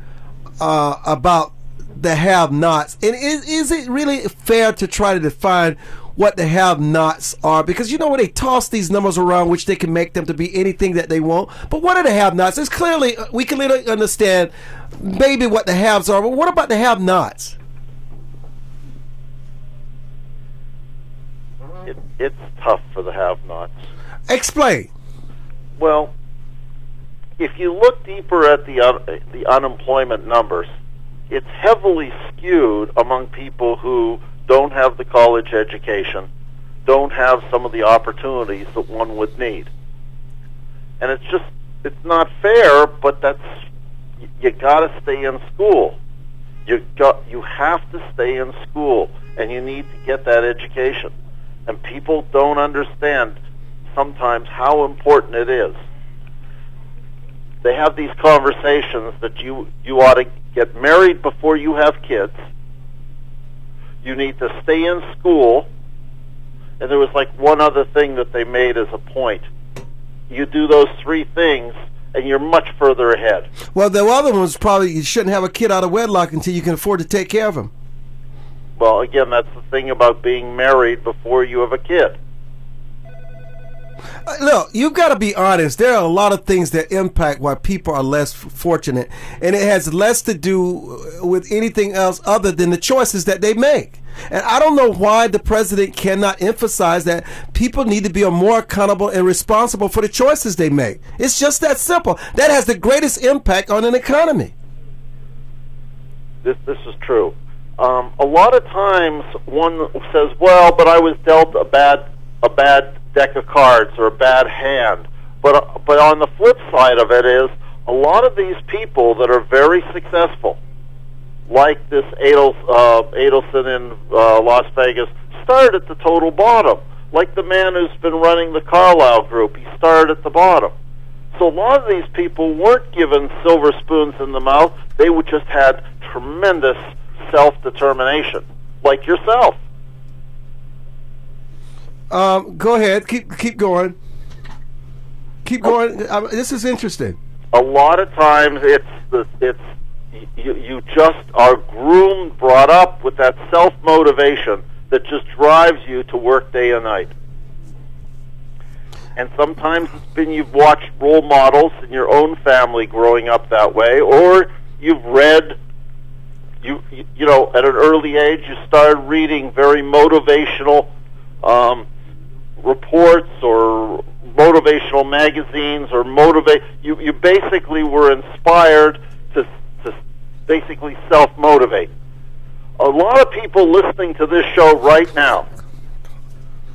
about the have-nots? And is it really fair to try to define what the have-nots are? Because when they toss these numbers around, which they can make them to be anything that they want. But what are the have-nots? It's clearly, we can literally understand maybe what the haves are, but what about the have-nots? It's tough for the have-nots. Explain. Well, if you look deeper at the unemployment numbers, it's heavily skewed among people who don't have the college education, don't have some of the opportunities that one would need. And it's not fair, but you got to stay in school. You have to stay in school, and you need to get that education. And people don't understand sometimes how important it is. They have these conversations that you ought to get married before you have kids. You need to stay in school. And there was one other thing that they made as a point. You do those three things, and you're much further ahead. Well, the other one was probably you shouldn't have a kid out of wedlock until you can afford to take care of him. Well, again, that's the thing about being married before you have a kid. Look, you've got to be honest. There are a lot of things that impact why people are less fortunate, and it has less to do with anything else other than the choices that they make. And I don't know why the president cannot emphasize that people need to be more accountable and responsible for the choices they make. It's just that simple. That has the greatest impact on an economy. This is true. A lot of times one says, well, but I was dealt a bad deck of cards or a bad hand. But on the flip side of it is a lot of these people that are very successful, like this Adelson in Las Vegas, started at the total bottom. Like the man who's been running the Carlyle Group, he started at the bottom. So a lot of these people weren't given silver spoons in the mouth. They just had tremendous self-determination, like yourself. Go ahead. Keep going. Keep going. This is interesting. a lot of times you just are groomed, brought up with that self-motivation that just drives you to work day and night. And sometimes it's been you've watched role models in your own family growing up that way, or you've read, you know, at an early age you started reading very motivational reports or motivational magazines, or you basically were inspired to basically self-motivate. A lot of people listening to this show right now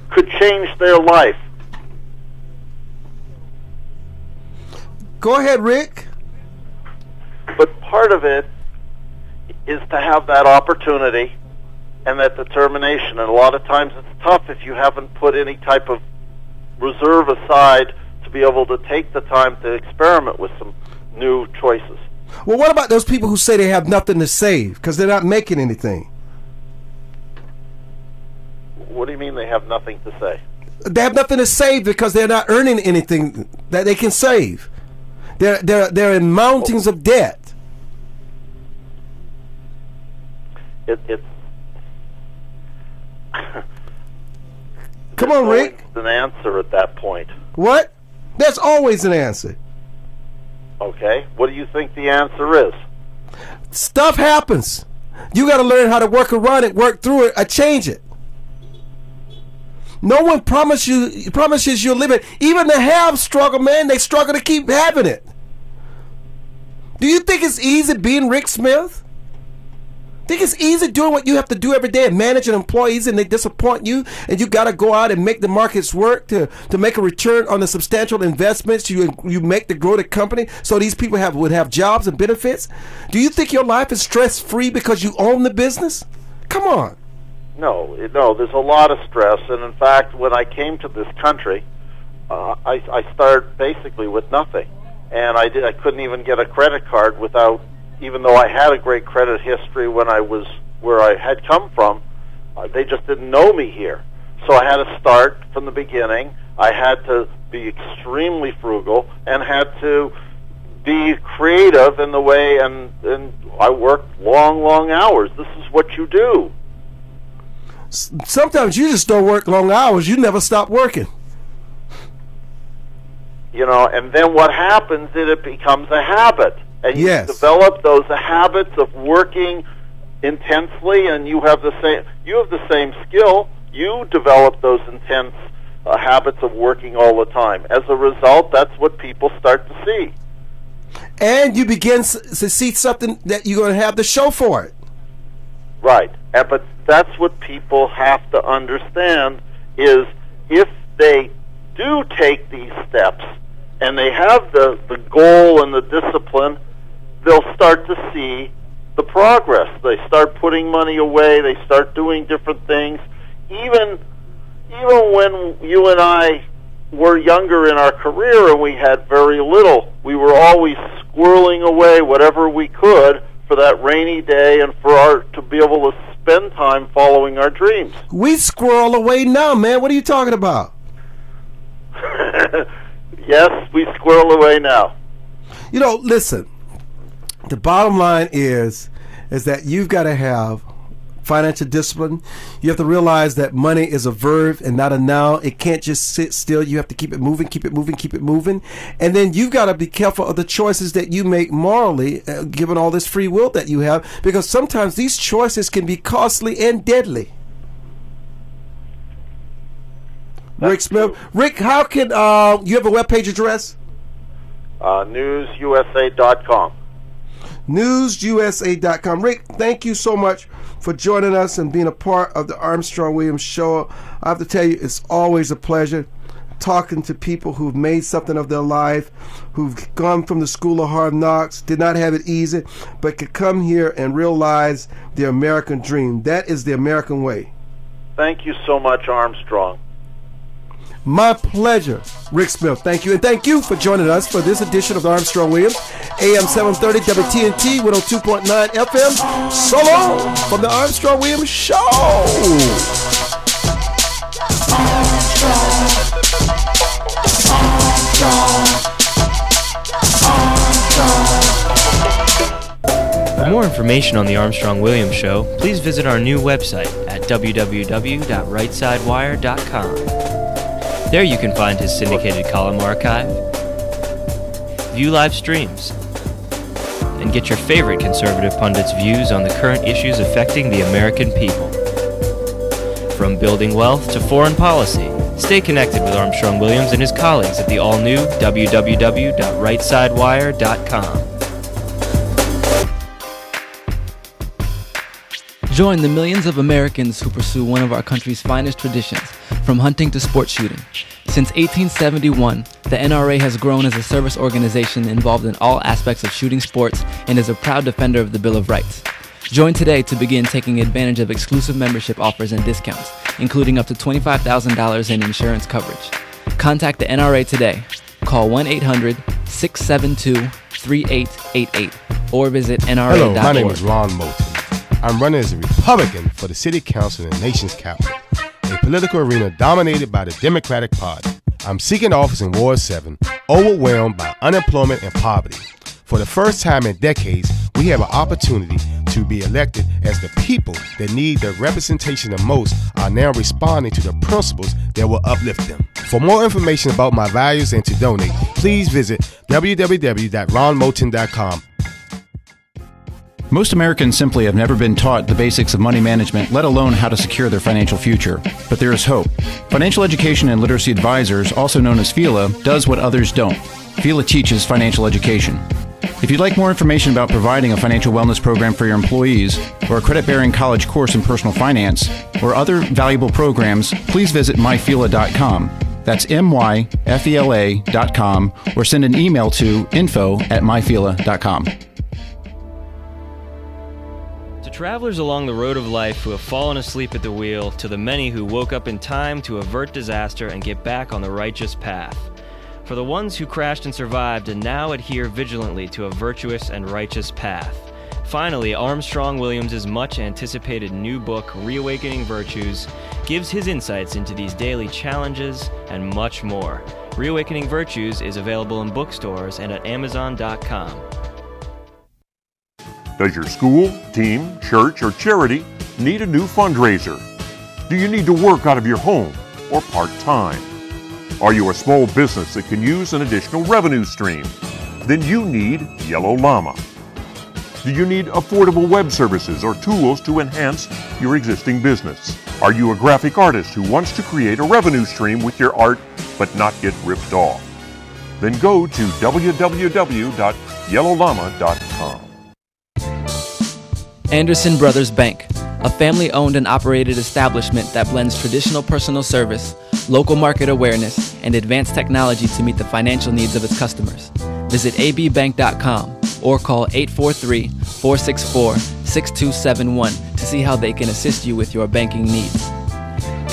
could change their life. Go ahead, Rick. But part of it is to have that opportunity and that determination. And a lot of times it's tough if you haven't put any type of reserve aside to be able to take the time to experiment with some new choices. Well, what about those people who say they have nothing to save because they're not making anything? What do you mean they have nothing to say? They have nothing to save because they're not earning anything that they can save. They're in mountains of debt. It's Come on, Rick. An answer at that point. What? There's always an answer. Okay. What do you think the answer is? Stuff happens. You got to learn how to work around it, work through it, or change it. No one promises you'll live it. Even the have struggle, man. They struggle to keep having it. Do you think it's easy being Rick Smith? Think it's easy doing what you have to do every day and managing employees, and they disappoint you, and you got to go out and make the markets work to make a return on the substantial investments you make to grow the company so these people would have jobs and benefits? Do you think your life is stress-free because you own the business? Come on. No, there's a lot of stress, and in fact, when I came to this country, I started basically with nothing, and I couldn't even get a credit card without, even though I had a great credit history when I was where I had come from, they just didn't know me here. So I had to start from the beginning. I had to be extremely frugal and had to be creative in the way, and I worked long hours. This is what you do. Sometimes you just don't work long hours. You never stop working. You know, and then what happens is it becomes a habit. And you yes. develop those habits of working intensely, and you have the same skill. You develop those intense habits of working all the time. As a result, that's what people start to see. And you begin to see something that you're going to have to show for it. Right. But that's what people have to understand is if they do take these steps and they have the goal and the discipline, they'll start to see the progress. They start putting money away. They start doing different things. Even when you and I were younger in our career and we had very little, we were always squirreling away whatever we could for that rainy day and to be able to spend time following our dreams. We squirrel away now, man. What are you talking about? Yes, we squirrel away now. You know, listen. The bottom line is that you've got to have financial discipline. You have to realize that money is a verb and not a noun. It can't just sit still. You have to keep it moving, keep it moving, keep it moving. And then you've got to be careful of the choices that you make morally, given all this free will that you have, because sometimes these choices can be costly and deadly. That's Rick Smith. true. Rick, how can you have a webpage address? NewsUSA.com. NewsUSA.com. Rick, thank you so much for joining us and being a part of the Armstrong Williams Show. I have to tell you, it's always a pleasure talking to people who've made something of their life, who've gone from the school of hard knocks, did not have it easy, but could come here and realize the American dream. That is the American way. Thank you so much, Armstrong. My pleasure, Rick Smith. Thank you. And thank you for joining us for this edition of the Armstrong Williams, AM 730 WTNT, 102.9 FM. So long from the Armstrong Williams Show. Armstrong. Armstrong. Armstrong. For more information on the Armstrong-Williams Show, please visit our new website at www.rightsidewire.com. There you can find his syndicated column archive, view live streams, and get your favorite conservative pundits' views on the current issues affecting the American people. From building wealth to foreign policy, stay connected with Armstrong-Williams and his colleagues at the all-new www.rightsidewire.com. Join the millions of Americans who pursue one of our country's finest traditions, from hunting to sports shooting. Since 1871, the NRA has grown as a service organization involved in all aspects of shooting sports and is a proud defender of the Bill of Rights. Join today to begin taking advantage of exclusive membership offers and discounts, including up to $25,000 in insurance coverage. Contact the NRA today. Call 1-800-672-3888 or visit NRA.org. Hello, my name is Ron Moulton. I'm running as a Republican for the City Council in the nation's capital, a political arena dominated by the Democratic Party. I'm seeking office in Ward 7, overwhelmed by unemployment and poverty. For the first time in decades, we have an opportunity to be elected as the people that need the representation the most are now responding to the principles that will uplift them. For more information about my values and to donate, please visit www.ronmoulton.com. Most Americans simply have never been taught the basics of money management, let alone how to secure their financial future. But there is hope. Financial Education and Literacy Advisors, also known as FELA, does what others don't. FELA teaches financial education. If you'd like more information about providing a financial wellness program for your employees, or a credit-bearing college course in personal finance, or other valuable programs, please visit myfela.com. That's myfela.com, or send an email to info@myfela.com. Travelers along the road of life who have fallen asleep at the wheel, to the many who woke up in time to avert disaster and get back on the righteous path. For the ones who crashed and survived and now adhere vigilantly to a virtuous and righteous path. Finally, Armstrong-Williams' much-anticipated new book, Reawakening Virtues, gives his insights into these daily challenges and much more. Reawakening Virtues is available in bookstores and at Amazon.com. Does your school, team, church, or charity need a new fundraiser? Do you need to work out of your home or part-time? Are you a small business that can use an additional revenue stream? Then you need Yellow Llama. Do you need affordable web services or tools to enhance your existing business? Are you a graphic artist who wants to create a revenue stream with your art but not get ripped off? Then go to www.yellowllama.com. Anderson Brothers Bank, a family-owned and operated establishment that blends traditional personal service, local market awareness, and advanced technology to meet the financial needs of its customers. Visit abbank.com or call 843-464-6271 to see how they can assist you with your banking needs.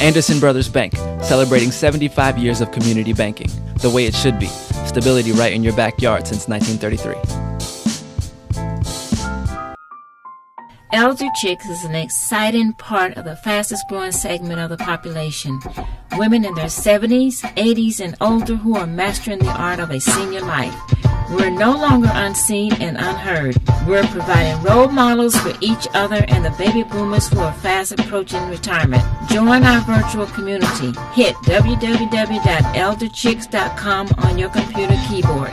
Anderson Brothers Bank, celebrating 75 years of community banking, the way it should be. Stability right in your backyard since 1933. Elder Chicks is an exciting part of the fastest growing segment of the population. Women in their 70s, 80s, and older who are mastering the art of a senior life. We're no longer unseen and unheard. We're providing role models for each other and the baby boomers who are fast approaching retirement. Join our virtual community. Hit www.elderchicks.com on your computer keyboard.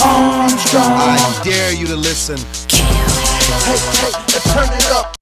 Armstrong. I dare you to listen. Hey, turn it up.